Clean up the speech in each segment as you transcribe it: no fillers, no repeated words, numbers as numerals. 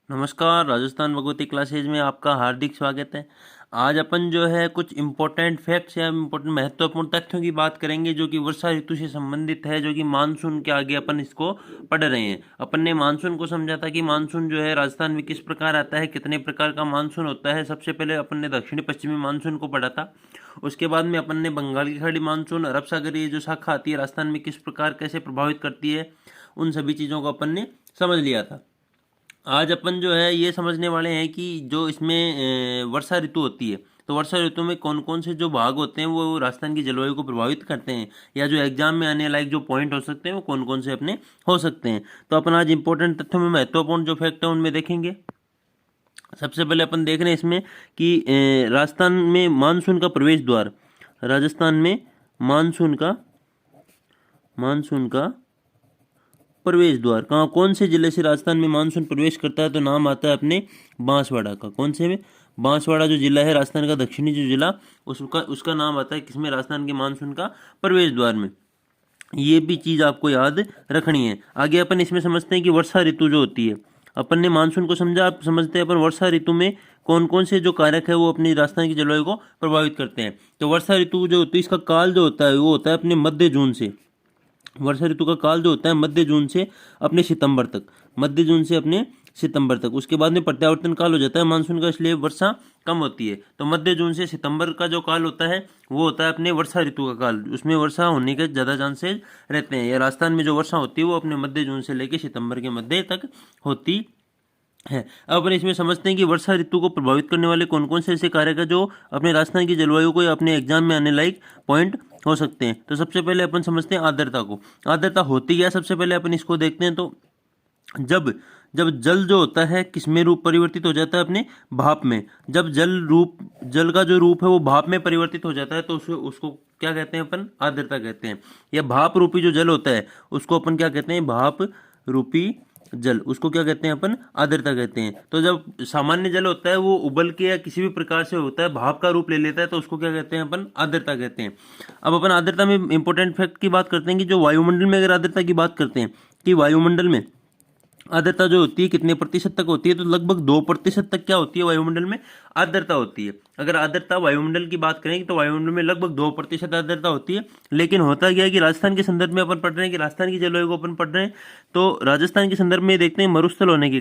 नमस्कार, राजस्थान भगवती क्लासेज में आपका हार्दिक स्वागत है। आज अपन जो है कुछ इम्पोर्टेंट फैक्ट्स या इम्पोर्टेंट महत्वपूर्ण तथ्यों की बात करेंगे जो कि वर्षा ऋतु से संबंधित है, जो कि मानसून के आगे अपन इसको पढ़ रहे हैं। अपन ने मानसून को समझा था कि मानसून जो है राजस्थान में किस प्रकार आता है, कितने प्रकार का मानसून होता है। सबसे पहले अपन ने दक्षिणी पश्चिमी मानसून को पढ़ा था। उसके बाद में अपन ने बंगाल की खाड़ी मानसून, अरब सागरीय जो शाखा आती है राजस्थान में किस प्रकार कैसे प्रभावित करती है, उन सभी चीज़ों को अपन ने समझ लिया था। आज अपन जो है ये समझने वाले हैं कि जो इसमें वर्षा ऋतु होती है, तो वर्षा ऋतु में कौन कौन से जो भाग होते हैं वो राजस्थान की जलवायु को प्रभावित करते हैं, या जो एग्जाम में आने लायक जो पॉइंट हो सकते हैं वो कौन कौन से अपने हो सकते हैं। तो अपन आज इंपॉर्टेंट तथ्यों में महत्वपूर्ण जो फैक्ट है उनमें देखेंगे। सबसे पहले अपन देख रहे हैं इसमें कि राजस्थान में मानसून का प्रवेश द्वार, राजस्थान में मानसून का प्रवेश द्वार कहाँ, कौन से जिले से राजस्थान में मानसून प्रवेश करता है, तो नाम आता है अपने बांसवाड़ा का। कौन से में? बांसवाड़ा जो जिला है राजस्थान का दक्षिणी जो जिला, उसका उसका नाम आता है किसमें, राजस्थान के मानसून का प्रवेश द्वार में। ये भी चीज़ आपको याद रखनी है। आगे अपन इसमें समझते हैं कि वर्षा ऋतु जो होती है, अपन ने मानसून को समझा, आप समझते हैं अपन वर्षा ऋतु में कौन कौन से जो कारक है वो अपनी राजस्थान की जलवायु को प्रभावित करते हैं। तो वर्षा ऋतु जो होती है इसका काल जो होता है वो होता है अपने मध्य जून से। वर्षा ऋतु का काल जो होता है मध्य जून से अपने सितंबर तक, मध्य जून से अपने सितंबर तक। उसके बाद में प्रत्यावर्तन काल हो जाता है मानसून का, इसलिए वर्षा कम होती है। तो मध्य जून से सितंबर का जो काल होता है वो होता है अपने वर्षा ऋतु का काल, उसमें वर्षा होने के ज़्यादा चांसेज रहते हैं। या राजस्थान में जो वर्षा होती है वो अपने मध्य जून से लेकर सितंबर के मध्य तक होती है। अब अपन इसमें समझते हैं कि वर्षा ऋतु को प्रभावित करने वाले कौन कौन से ऐसे कारक है जो अपने राजस्थान की जलवायु को या अपने एग्जाम में आने लायक पॉइंट हो सकते हैं। तो सबसे पहले अपन समझते हैं आर्द्रता को। आर्द्रता होती क्या, सबसे पहले अपन इसको देखते हैं। तो जब जब जल जो होता है किसमें रूप परिवर्तित हो जाता है, अपने भाप में। जब जल का जो रूप है वो भाप में परिवर्तित हो जाता है तो उसको क्या कहते हैं अपन, आर्द्रता कहते हैं। या भाप रूपी जो जल होता है उसको अपन क्या कहते हैं, भाप रूपी जल, उसको क्या कहते हैं अपन, आर्द्रता कहते हैं। तो जब सामान्य जल होता है वो उबल के या किसी भी प्रकार से होता है, भाप का रूप ले लेता है, तो उसको क्या कहते हैं अपन, आर्द्रता कहते हैं। अब अपन आर्द्रता में इंपॉर्टेंट फैक्ट की बात करते हैं कि जो वायुमंडल में अगर आर्द्रता की बात करते हैं कि वायुमंडल में आर्द्रता जो होती है कितने प्रतिशत तक होती है, तो लगभग 2% तक क्या होती है वायुमंडल में आर्द्रता होती है। अगर आर्द्रता वायुमंडल की बात करें तो वायुमंडल में लगभग 2% आर्द्रता होती है। लेकिन होता क्या है कि राजस्थान के संदर्भ में अपन पढ़ रहे हैं, कि राजस्थान की जलवायु को अपन पढ़ रहे हैं, तो राजस्थान के संदर्भ में देखते हैं मरुस्थल होने के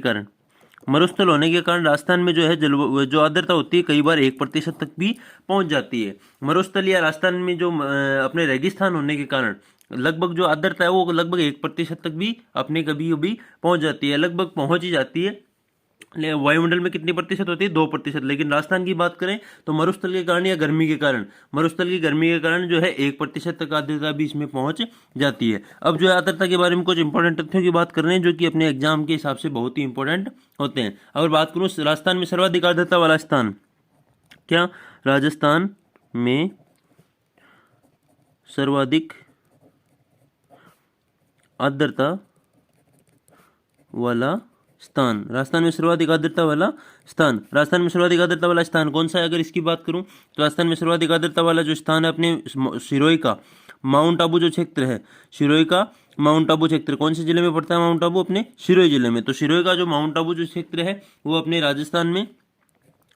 कारण राजस्थान में जो है जो आर्द्रता होती है कई बार 1% तक भी पहुंच जाती है। मरुस्थल या राजस्थान में जो अपने रेगिस्तान होने के कारण लगभग जो आर्द्रता है वो लगभग 1% तक भी अपने कभी कभी पहुंच जाती है, लगभग पहुंच ही जाती है। वायुमंडल में कितनी प्रतिशत होती है, 2%। लेकिन राजस्थान की बात करें तो मरुस्थल के कारण या गर्मी के कारण, मरुस्थल की गर्मी के कारण जो है 1% तक आर्द्रता भी इसमें पहुंच जाती है। अब जो है आर्द्रता के बारे में कुछ इंपॉर्टेंट तथ्यों की बात कर रहे हैं जो कि अपने एग्जाम के हिसाब से बहुत ही इंपॉर्टेंट होते हैं। अगर बात करूँ राजस्थान में सर्वाधिक आर्द्रता वाला स्थान क्या, राजस्थान में सर्वाधिक आर्द्रता वाला स्थान, राजस्थान में सर्वाधिक आर्द्रता वाला स्थान, राजस्थान में सर्वाधिक आर्द्रता वाला स्थान कौन सा है, अगर इसकी बात करूं तो राजस्थान में सर्वाधिक आर्द्रता वाला जो स्थान है अपने सिरोही का माउंट आबू जो क्षेत्र है, सिरोही का माउंट आबू क्षेत्र कौन से जिले में पड़ता है, माउंट आबू अपने सिरोही जिले में। तो सिरोही का जो माउंट आबू जो क्षेत्र है वो अपने राजस्थान में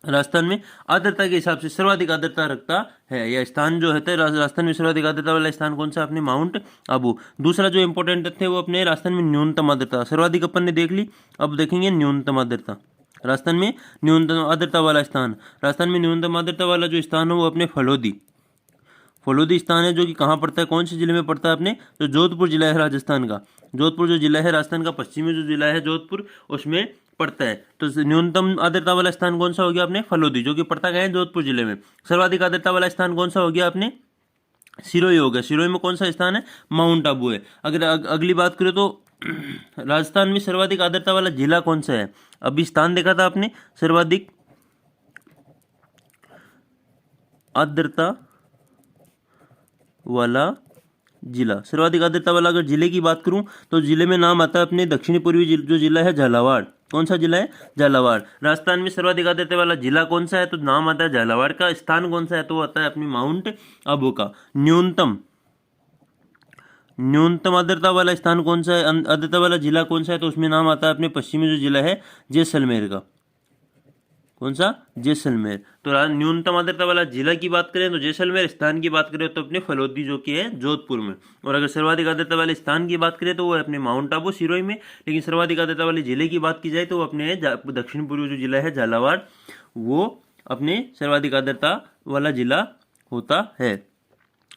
आर्द्रता के हिसाब से सर्वाधिक आर्द्रता रखता है। यह स्थान जो है राजस्थान में सर्वाधिक आर्द्रता वाला स्थान कौन सा, अपने माउंट आबू। दूसरा जो इंपॉर्टेंट तथ्य है वो अपने राजस्थान में न्यूनतम आर्द्रता, सर्वाधिक अपन ने देख ली, अब देखेंगे न्यूनतम आर्द्रता। राजस्थान में न्यूनतम आर्द्रता वाला स्थान, राजस्थान में न्यूनतम आर्द्रता वाला जो स्थान है वो अपने फलोदी स्थान है, जो कि कहाँ पड़ता है, कौन से जिले में पड़ता है, अपने जो जोधपुर जिला है राजस्थान का, जोधपुर जो जिला है राजस्थान का पश्चिमी जो जिला है जोधपुर, उसमें पड़ता है। तो न्यूनतम आर्द्रता वाला स्थान कौन सा हो गया अपने, फलोदी, जो कि पड़ता गया है जोधपुर जिले में। सर्वाधिक आर्द्रता वाला स्थान कौन सा हो गया अपने, सिरोही हो गया। सिरोही में कौन सा स्थान है, माउंट आबू है। अगर अगली बात करें तो राजस्थान में सर्वाधिक आर्द्रता वाला जिला कौन सा है, अभी स्थान देखा था आपने, सर्वाधिक आर्द्रता वाला जिला, सर्वाधिक आर्द्रता वाला अगर जिले की बात करूं तो जिले में नाम आता है अपने दक्षिणी पूर्वी जो जिला है झालावाड़। कौन सा जिला है, झालावाड़। राजस्थान में सर्वाधिक आर्द्रता वाला जिला कौन सा है, तो नाम आता है झालावाड़ का। स्थान कौन सा है, तो वो आता है अपनी माउंट आबू का। न्यूनतम आर्द्रता वाला स्थान कौन सा है, आर्द्रता वाला जिला कौन सा है, तो उसमें नाम आता है अपने पश्चिमी जो जिला है जैसलमेर का। कौन सा? जैसलमेर। तो न्यूनतम आर्द्रता वाला जिला की बात करें तो जैसलमेर, स्थान की बात करें तो अपने फलोदी जो कि है जोधपुर में। और अगर सर्वाधिक आर्द्रता वाले स्थान की बात करें तो वो है अपने माउंट आबू सिरोही में। लेकिन सर्वाधिक आर्द्रता वाले जिले की बात की जाए तो वो अपने दक्षिण पूर्वी जो जिला है झालावाड़, वो अपने सर्वाधिक आर्द्रता वाला जिला होता है।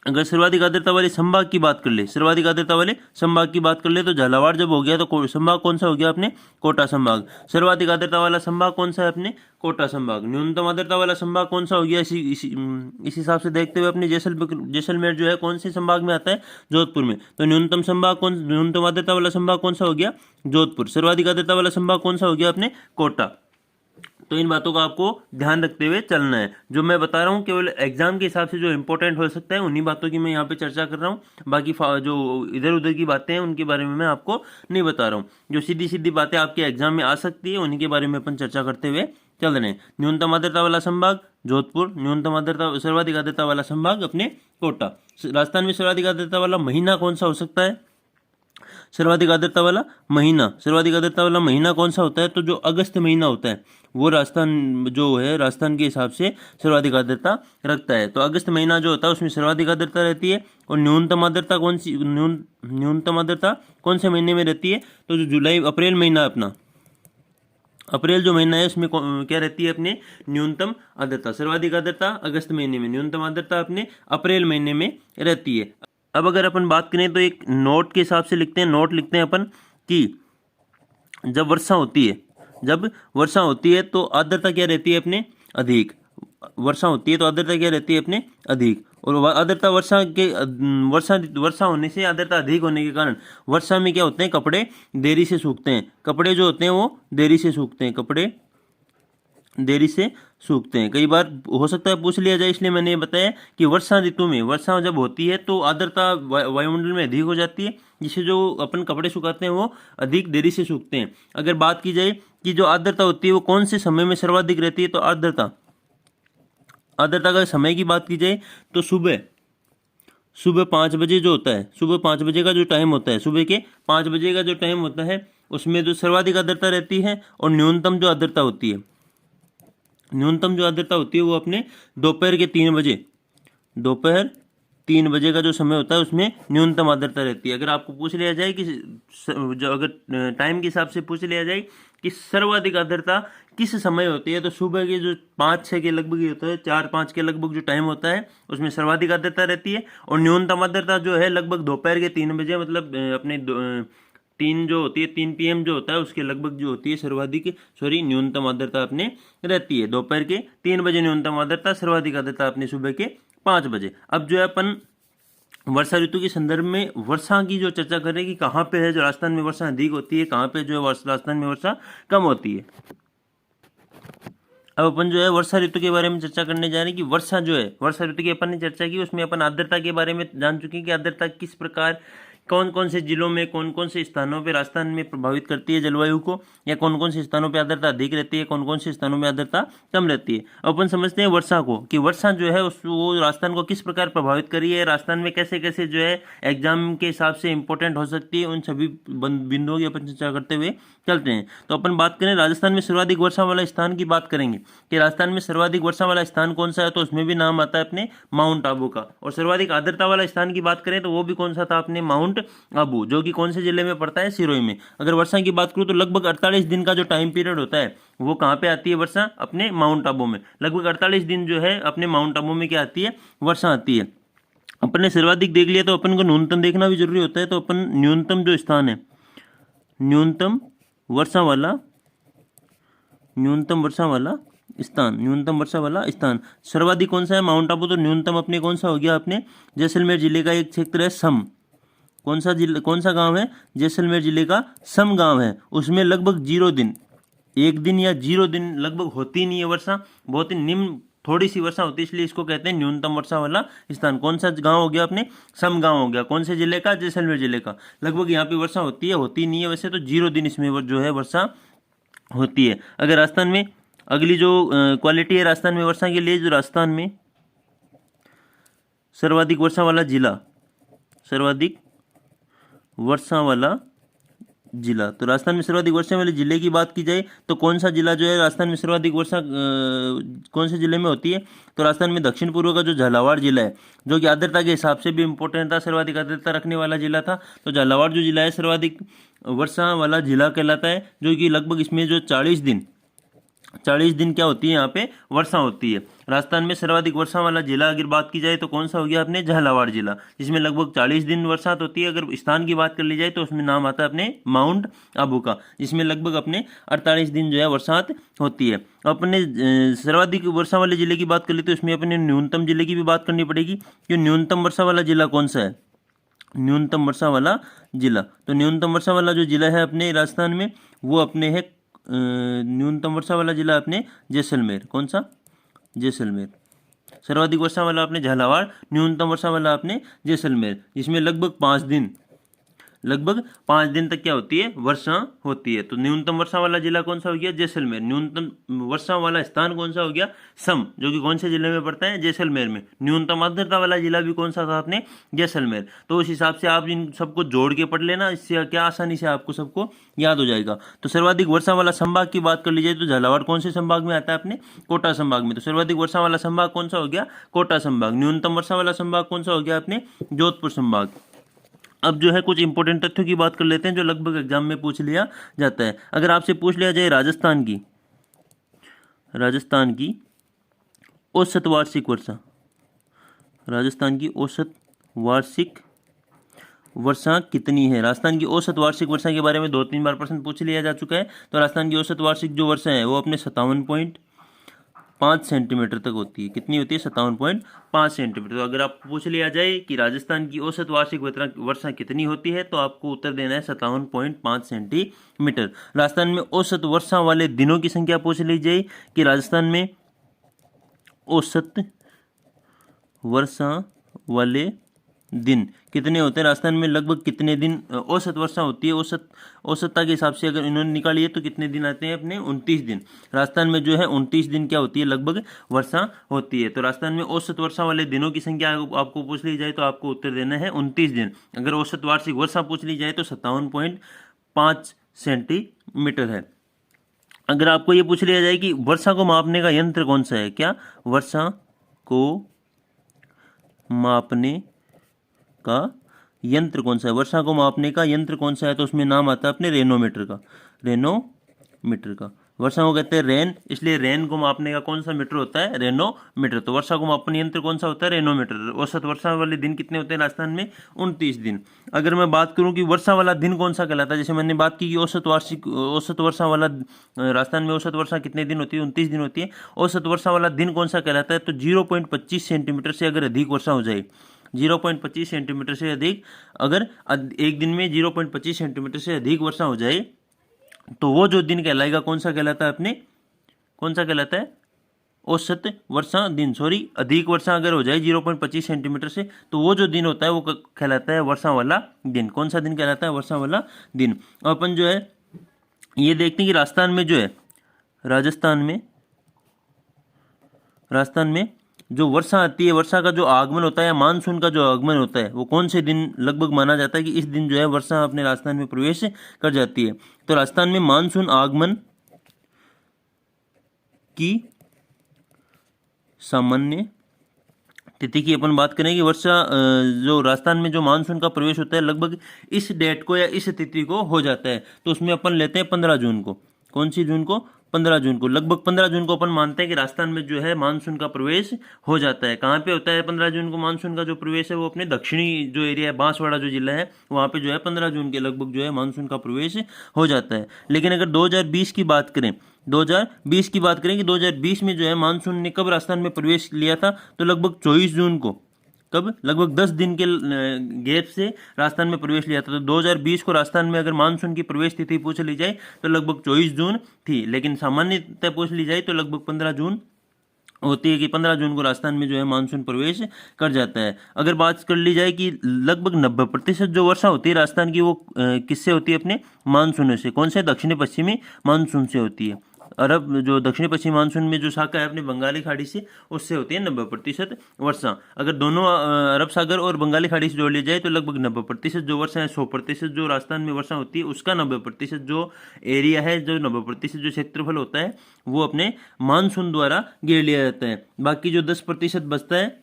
अगर सर्वाधिक आर्द्रता वाले संभाग की बात कर ले, सर्वाधिक आर्द्रता वाले संभाग की बात कर ले तो झालावाड़ जब हो गया तो संभाग कौन सा हो गया अपने? कोटा संभाग। सर्वाधिक आर्द्रता वाला संभाग कौन सा है अपने? कोटा संभाग। न्यूनतम आर्द्रता वाला संभाग कौन सा हो गया? इस हिसाब से देखते हुए अपने जैसलमेर जो है कौन से संभाग में आता है? जोधपुर में। तो न्यूनतम आर्द्रता वाला संभाग कौन सा हो गया? जोधपुर। सर्वाधिक आर्द्रता वाला संभाग कौन सा हो गया अपने? कोटा। तो इन बातों का आपको ध्यान रखते हुए चलना है। जो मैं बता रहा हूँ केवल एग्जाम के हिसाब से जो इंपॉर्टेंट हो सकता है उन्हीं बातों की मैं यहाँ पे चर्चा कर रहा हूँ। बाकी जो इधर उधर की बातें हैं उनके बारे में मैं आपको नहीं बता रहा हूँ। जो सीधी सीधी बातें आपके एग्जाम में आ सकती है उन्हीं के बारे में अपन चर्चा करते हुए चल रहे हैं। न्यूनतम आर्द्रता वाला संभाग जोधपुर, न्यूनतम आर्द्रता सर्वाधिक आर्द्रता वाला संभाग अपने कोटा। राजस्थान में सर्वाधिक आर्द्रता वाला महीना कौन सा हो सकता है? सर्वाधिक आर्द्रता वाला महीना, सर्वाधिक आर्द्रता वाला महीना कौन सा होता है? तो जो अगस्त महीना होता है वो राजस्थान जो है राजस्थान के हिसाब से सर्वाधिक आर्द्रता रखता है। तो अगस्त महीना जो होता है उसमें सर्वाधिक आर्द्रता रहती है। और न्यूनतम आर्द्रता कौन सी न्यूनतम आर्द्रता कौन से महीने में रहती है? तो जो जुलाई अप्रैल महीना अपना अप्रैल जो महीना है उसमें क्या रहती है अपने? न्यूनतम आर्द्रता। सर्वाधिक आर्द्रता अगस्त महीने में, न्यूनतम आर्द्रता अपने अप्रैल महीने में रहती है। अब अगर अपन बात करें तो एक नोट के हिसाब से लिखते हैं, नोट लिखते हैं अपन कि जब वर्षा होती है तो आर्द्रता क्या रहती है अपने? अधिक। वर्षा होती है तो आर्द्रता क्या रहती है अपने? अधिक। और आर्द्रता वर्षा होने से, आर्द्रता अधिक होने के कारण वर्षा में क्या होते हैं? कपड़े देरी से सूखते हैं। कपड़े जो होते हैं वो देरी से सूखते हैं, कपड़े देरी से सूखते हैं। कई बार हो सकता है पूछ लिया जाए, इसलिए मैंने ये बताया कि वर्षा ऋतु में वर्षा जब होती है तो आर्द्रता वायुमंडल में अधिक हो जाती है, जिससे जो अपन कपड़े सुखाते हैं वो अधिक देरी से सूखते हैं। अगर बात की जाए कि जो आर्द्रता होती है वो कौन से समय में सर्वाधिक रहती है, तो आर्द्रता का समय की बात की जाए तो सुबह 5 बजे जो होता है, सुबह 5 बजे का जो टाइम होता है, सुबह के 5 बजे का जो टाइम होता है उसमें जो सर्वाधिक आर्द्रता रहती है। और न्यूनतम जो आर्द्रता होती है वो अपने दोपहर 3 बजे का जो समय होता है उसमें न्यूनतम आर्द्रता रहती है। अगर आपको पूछ लिया जाए कि अगर टाइम के हिसाब से पूछ लिया जाए कि सर्वाधिक आर्द्रता किस समय होती है, तो सुबह के जो 5-6 के लगभग ही होता है, 4-5 के लगभग जो टाइम होता है उसमें सर्वाधिक आर्द्रता रहती है। और न्यूनतम आर्द्रता जो है लगभग दोपहर के 3 बजे, मतलब अपने 3 जो होती है 3 PM जो होता है उसके लगभग जो होती है न्यूनतम आर्द्रता अपने रहती है। दोपहर के 3 बजे न्यूनतम आर्द्रता, सर्वाधिक आर्द्रता अपने सुबह के 5 बजे। अब जो है अपन वर्षा ऋतु के संदर्भ में वर्षा की जो चर्चा करें कि कहाँ पे है जो राजस्थान में वर्षा अधिक होती है, कहाँ पे जो है राजस्थान में वर्षा कम होती है। अब अपन जो है वर्षा ऋतु के बारे में चर्चा करने जा रहे हैं कि वर्षा ऋतु की अपन ने चर्चा की, उसमें अपन आर्द्रता के बारे में जान चुके हैं कि आर्द्रता किस प्रकार कौन कौन से जिलों में, कौन कौन से स्थानों पे राजस्थान में प्रभावित करती है जलवायु को, या कौन कौन से स्थानों पे आर्द्रता अधिक रहती है, कौन कौन से स्थानों में आर्द्रता कम रहती है। अपन समझते हैं वर्षा को कि वर्षा जो है वो राजस्थान को किस प्रकार प्रभावित करी है, राजस्थान में कैसे कैसे जो है एग्जाम के हिसाब से इंपॉर्टेंट हो सकती है, उन सभी बिंदुओं की अपन चर्चा करते हुए चलते हैं। तो अपन बात करें राजस्थान में सर्वाधिक वर्षा वाला स्थान की बात करेंगे कि राजस्थान में सर्वाधिक वर्षा वाला स्थान कौन सा है, तो उसमें भी नाम आता है अपने माउंट आबू का। और सर्वाधिक आर्द्रता वाला स्थान की बात करें तो वो भी कौन सा था अपने? माउंट आबू, जो कि कौन से जिले में पड़ता है? सिरोही में। अगर वर्षा की बात करूं तो लगभग 48 दिन का जो टाइम पीरियड होता है वो कहाँ पे आती है वर्षा? अपने माउंट आबू में। लगभग 48 दिन जो है अपने माउंट आबू में क्या आती है? वर्षा आती है। अपन ने सर्वाधिक देख लिया तो अपन को न्यूनतम देखना भी जरूरी होता है। तो अपन न्यूनतम जो स्थान है, न्यूनतम वर्षा वाला स्थान सर्वाधिक कौन सा है? माउंट आबू। तो न्यूनतम अपने कौन सा हो गया? अपने जैसलमेर जिले का एक क्षेत्र है सम। कौन सा गांव है? जैसलमेर जिले का सम गांव है। उसमें लगभग 0 दिन, 1 दिन या 0 दिन लगभग होती नहीं है वर्षा, बहुत ही निम्न थोड़ी सी वर्षा होती है, इसलिए इसको कहते हैं न्यूनतम वर्षा वाला स्थान। कौन सा गांव हो गया अपने? सम गांव हो गया। कौन से जिले का? जैसलमेर जिले का। लगभग यहाँ पे वर्षा होती है, होती नहीं है वैसे तो 0 दिन इसमें जो है वर्षा होती है। अगर राजस्थान में अगली जो क्वालिटी है राजस्थान में वर्षा के लिए, जो राजस्थान में सर्वाधिक वर्षा वाला जिला, सर्वाधिक वर्षा वाला जिला। तो राजस्थान में सर्वाधिक वर्षा वाले जिले की बात की जाए तो कौन सा जिला जो है राजस्थान में सर्वाधिक वर्षा कौन से जिले में होती है? तो राजस्थान में दक्षिण पूर्व का जो झालावाड़ जिला है, जो कि आर्द्रता के हिसाब से भी इंपॉर्टेंट था, सर्वाधिक आर्द्रता रखने वाला जिला था। तो झालावाड़ जो जिला है सर्वाधिक वर्षा वाला जिला कहलाता है, जो कि लगभग इसमें जो 40 दिन क्या होती है यहाँ पे वर्षा होती है। राजस्थान में सर्वाधिक वर्षा वाला जिला अगर बात की जाए तो कौन सा हो गया अपने झालावाड़ जिला, जिसमें लगभग 40 दिन बरसात होती है। अगर स्थान की बात कर ली जाए तो उसमें नाम आता है अपने माउंट आबू का, जिसमें लगभग अपने 48 दिन जो है बरसात होती है। अपने सर्वाधिक वर्षा वाले जिले की बात कर ली तो उसमें अपने न्यूनतम जिले की भी बात करनी पड़ेगी कि न्यूनतम वर्षा वाला जिला कौन सा है। न्यूनतम वर्षा वाला जिला, तो न्यूनतम वर्षा वाला जो जिला है अपने राजस्थान में वो अपने है न्यूनतम वर्षा वाला जिला अपने जैसलमेर। कौन सा? जैसलमेर। सर्वाधिक वर्षा वाला अपने झालावाड़, न्यूनतम वर्षा वाला अपने जैसलमेर, जिसमें लगभग 5 दिन तक क्या होती है वर्षा होती है। तो न्यूनतम वर्षा वाला जिला कौन सा हो गया? जैसलमेर। न्यूनतम वर्षा वाला स्थान कौन सा हो गया? सम, जो कि कौन से जिले में पड़ता है? जैसलमेर में। न्यूनतम आर्द्रता वाला जिला भी कौन सा था अपने? जैसलमेर। तो उस हिसाब से आप इन सबको जोड़ के पढ़ लेना, इससे क्या आसानी से आपको सबको याद हो जाएगा। तो सर्वाधिक वर्षा वाला संभाग की बात कर लीजिए तो झालावाड़ कौन से संभाग में आता है? अपने कोटा संभाग में। तो सर्वाधिक वर्षा वाला संभाग कौन सा हो गया? कोटा संभाग। न्यूनतम वर्षा वाला संभाग कौन सा हो गया? अपने जोधपुर संभाग। अब जो है कुछ इंपॉर्टेंट तथ्यों की बात कर लेते हैं जो लगभग एग्जाम में पूछ लिया जाता है। अगर आपसे पूछ लिया जाए राजस्थान की औसत वार्षिक वर्षा, राजस्थान की औसत वार्षिक वर्षा कितनी है? राजस्थान की औसत वार्षिक वर्षा के बारे में 2-3 बार प्रश्न पूछ लिया जा चुका है। तो राजस्थान की औसत वार्षिक जो वर्षा है वो अपने 57.5 सेंटीमीटर तक होती है। कितनी होती है? 57.5 सेंटीमीटर। तो अगर आप पूछ लिया जाए कि राजस्थान की औसत वार्षिक वर्षा कितनी होती है तो आपको उत्तर देना है 57.5 सेंटीमीटर। राजस्थान में औसत वर्षा वाले दिनों की संख्या पूछ ली जाए कि राजस्थान में औसत वर्षा वाले दिन कितने होते हैं? राजस्थान में लगभग कितने दिन औसत वर्षा होती है? औसतता के हिसाब से अगर इन्होंने निकाली है तो कितने दिन आते हैं अपने? 29 दिन। राजस्थान में जो है 29 दिन क्या होती है लगभग वर्षा होती है। तो राजस्थान में औसत वर्षा वाले दिनों की संख्या आपको पूछ ली जाए तो आपको उत्तर देना है 29 दिन। अगर औसत वार्षिक वर्षा पूछ ली जाए तो 57.5 सेंटीमीटर है। अगर आपको ये पूछ लिया जाए कि वर्षा को मापने का यंत्र कौन सा है? क्या? वर्षा को मापने का यंत्र कौन सा है? वर्षा को मापने का यंत्र कौन सा है? तो उसमें नाम आता है अपने रेनोमीटर का। रेनोमीटर का। वर्षा को कहते हैं रेन, इसलिए रेन को मापने का कौन सा मीटर होता है? रेनोमीटर। तो वर्षा को मापन यंत्र कौन सा होता है? रेनोमीटर। औसत वर्षा वाले दिन कितने होते हैं राजस्थान में? 29 दिन। अगर मैं बात करूं कि वर्षा वाला दिन कौन सा कहलाता है, जैसे मैंने बात की कि औसत वर्षा वाला राजस्थान में औसत वर्षा कितने दिन होती है? 29 दिन होती है। औसत वर्षा वाला दिन कौन सा कहलाता है? तो 0.25 सेंटीमीटर से अगर अधिक वर्षा हो जाए, 0.25 सेंटीमीटर से अधिक, अगर एक दिन में 0.25 सेंटीमीटर से अधिक वर्षा हो जाए तो वो जो दिन कहलाएगा कौन सा कहलाता है अपने? कौन सा कहलाता है? औसत वर्षा दिन। अधिक वर्षा अगर हो जाए 0.25 सेंटीमीटर से तो वो जो दिन होता है वो कहलाता है वर्षा वाला दिन। कौन सा दिन कहलाता है? वर्षा वाला दिन। अपन जो है ये देखते हैं कि राजस्थान में जो है राजस्थान में जो वर्षा आती है, वर्षा का जो आगमन होता है या मानसून का जो आगमन होता है वो कौन से दिन लगभग माना जाता है कि इस दिन जो है वर्षा अपने राजस्थान में प्रवेश कर जाती है? तो राजस्थान में मानसून आगमन की सामान्य तिथि की अपन बात करें कि वर्षा जो राजस्थान में जो मानसून का प्रवेश होता है लगभग इस डेट को या इस तिथि को हो जाता है। तो उसमें अपन लेते हैं 15 जून को। कौन सी जून को? 15 जून को। लगभग 15 जून को अपन मानते हैं कि राजस्थान में जो है मानसून का प्रवेश हो जाता है। कहाँ पे होता है 15 जून को मानसून का जो प्रवेश है? वो अपने दक्षिणी जो एरिया है, बांसवाड़ा जो जिला है, वहाँ पे जो है 15 जून के लगभग जो है मानसून का प्रवेश हो जाता है। लेकिन अगर 2020 की बात करें कि 2020 में जो है मानसून ने कब राजस्थान में प्रवेश लिया था? तो लगभग 24 जून को। कब? लगभग 10 दिन के गैप से राजस्थान में प्रवेश लिया था। तो 2020 को राजस्थान में अगर मानसून की प्रवेश तिथि पूछ ली जाए तो लगभग 24 जून थी, लेकिन सामान्यतः पूछ ली जाए तो लगभग 15 जून होती है कि 15 जून को राजस्थान में जो है मानसून प्रवेश कर जाता है। अगर बात कर ली जाए कि लगभग 90% जो वर्षा होती है राजस्थान की वो किससे होती है? अपने मानसून से। कौन से? दक्षिणी पश्चिमी मानसून से होती है। अरब जो दक्षिणी पश्चिमी मानसून में जो शाखा है अपने बंगाली खाड़ी से, उससे होती है 90% वर्षा। अगर दोनों अरब सागर और बंगाली खाड़ी से जोड़ लिया जाए तो लगभग 90% जो वर्षा है, 100% जो राजस्थान में वर्षा होती है उसका 90% जो एरिया है, जो 90% जो क्षेत्रफल होता है वो अपने मानसून द्वारा घेर लिया जाता है। बाकी जो 10% बचता है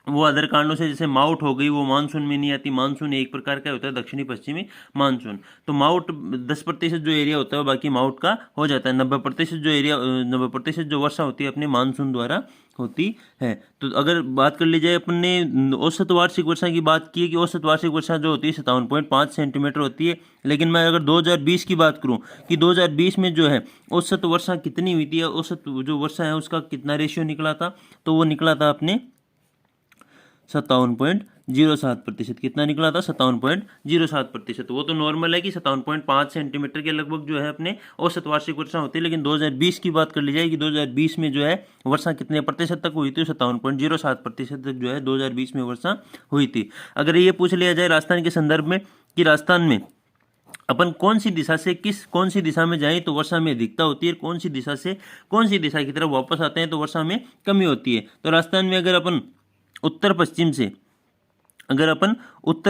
वो अदर कारणों से, जैसे माउट हो गई, वो मानसून में नहीं आती। मानसून एक प्रकार का होता है दक्षिणी पश्चिमी मानसून, तो माउट 10% जो एरिया होता है वो बाकी माउट का हो जाता है। 90% जो एरिया 90% जो वर्षा होती है अपने मानसून द्वारा होती है। तो अगर बात कर ली जाए, अपन ने औसत वार्षिक वर्षा की बात की है कि औसत वार्षिक वर्षा जो होती है 57.5 सेंटीमीटर होती है। लेकिन मैं अगर 2020 की बात करूं कि 2020 में जो है औसत वर्षा कितनी हुई थी, औसत जो वर्षा है उसका कितना रेशियो निकला था, तो वो निकला था अपने 57.07%। कितना निकला था? 57.07%। वो तो नॉर्मल है कि 57.5 सेंटीमीटर के लगभग जो है अपने औसत वार्षिक वर्षा होती है। लेकिन 2020 की बात कर ली जाए कि 2020 में जो है वर्षा कितने प्रतिशत तक हुई थी, 57.07% तक जो है 2020 में वर्षा हुई थी। अगर ये पूछ लिया जाए राजस्थान के संदर्भ में कि राजस्थान में अपन कौन सी दिशा से कौन सी दिशा में जाएं तो वर्षा में अधिकता होती है, कौन सी दिशा से कौन सी दिशा की तरफ वापस आते हैं तो वर्षा में कमी होती है, तो राजस्थान में अगर अपन उत्तर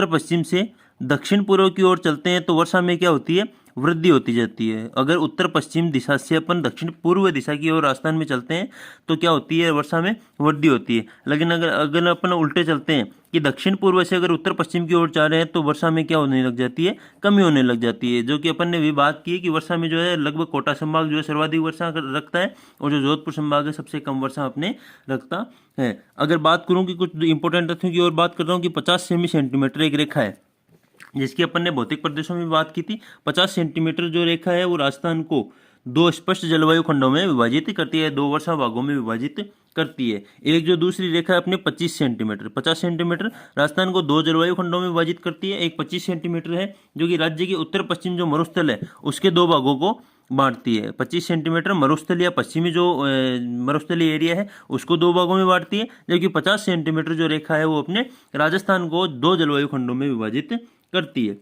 पश्चिम से दक्षिण पूर्व की ओर चलते हैं तो वर्षा में क्या होती है? वृद्धि होती जाती है। अगर उत्तर पश्चिम दिशा से अपन दक्षिण पूर्व दिशा की ओर राजस्थान में चलते हैं तो क्या होती है? वर्षा में वृद्धि होती है। लेकिन अगर अपन उल्टे चलते हैं कि दक्षिण पूर्व से अगर उत्तर पश्चिम की ओर जा रहे हैं तो वर्षा में क्या होने लग जाती है? कमी होने लग जाती है। जो कि अपन ने भी बात की कि वर्षा में जो है लगभग कोटा संभाग जो है सर्वाधिक वर्षा रखता है और जो जोधपुर संभाग है सबसे कम वर्षा अपने रखता है। अगर बात करूं कि कुछ इंपॉर्टेंट तथ्यों की ओर बात कर रहा हूं कि 50 सेंटीमीटर एक रेखा है जिसकी अपन ने भौतिक प्रदेशों में बात की थी। 50 सेंटीमीटर जो रेखा है वो राजस्थान को दो स्पष्ट जलवायु खंडों में विभाजित करती है, दो वर्षा भागों में विभाजित करती है। एक जो दूसरी रेखा है अपने 50 सेंटीमीटर राजस्थान को दो जलवायु खंडों में विभाजित करती है। एक 25 सेंटीमीटर है जो कि राज्य के उत्तर पश्चिम जो मरुस्थल है उसके दो भागों को बांटती है। 25 सेंटीमीटर मरुस्थल या पश्चिमी जो मरुस्थलीय एरिया है उसको दो भागों में बांटती है, जबकि 50 सेंटीमीटर जो रेखा है वो अपने राजस्थान को दो जलवायु खंडों में विभाजित करती है।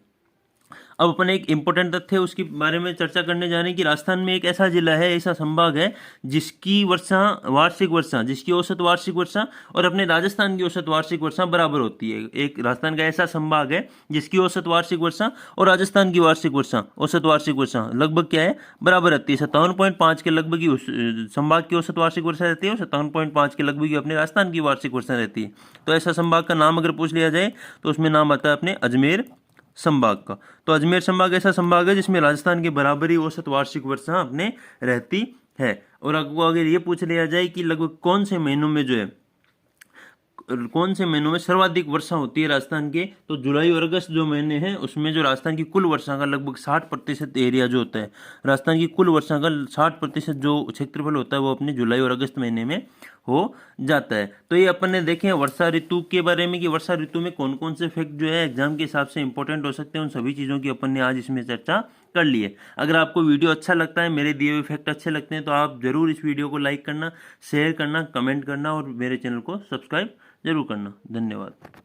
अब अपन एक इंपॉर्टेंट तथ्य उसके बारे में चर्चा करने जा रहे हैं कि राजस्थान में एक ऐसा जिला है, ऐसा संभाग है जिसकी जिसकी औसत वार्षिक वर्षा और अपने राजस्थान की औसत वार्षिक वर्षा बराबर होती है। एक राजस्थान का ऐसा संभाग है जिसकी औसत वार्षिक वर्षा और राजस्थान की औसत वार्षिक वर्षा लगभग क्या है? बराबर रहती है। 57.5 के लगभग ही उस संभाग की औसत वार्षिक वर्षा रहती है और 57.5 के लगभग ही अपने राजस्थान की वार्षिक वर्षा रहती है। तो ऐसा संभाग का नाम अगर पूछ लिया जाए तो उसमें नाम आता है अपने अजमेर संभाग का। तो अजमेर संभाग ऐसा संभाग है जिसमें राजस्थान के बराबरी औसत वार्षिक वर्षा अपने रहती है। और अगर ये पूछ लिया जाए कि लगभग कौन से महीनों में सर्वाधिक वर्षा होती है राजस्थान के, तो जुलाई और अगस्त जो महीने हैं उसमें जो राजस्थान की कुल वर्षा का लगभग 60% एरिया जो होता है, राजस्थान की कुल वर्षा का 60% जो क्षेत्रफल होता है वो अपने जुलाई और अगस्त महीने में हो जाता है। तो ये अपन ने देखे हैं वर्षा ऋतु के बारे में कि वर्षा ऋतु में कौन कौन से फैक्ट जो है एग्जाम के हिसाब से इंपॉर्टेंट हो सकते हैं, उन सभी चीज़ों की अपन ने आज इसमें चर्चा कर ली है। अगर आपको वीडियो अच्छा लगता है, मेरे दिए हुए फैक्ट अच्छे लगते हैं, तो आप जरूर इस वीडियो को लाइक करना, शेयर करना, कमेंट करना और मेरे चैनल को सब्सक्राइब जरूर करना। धन्यवाद।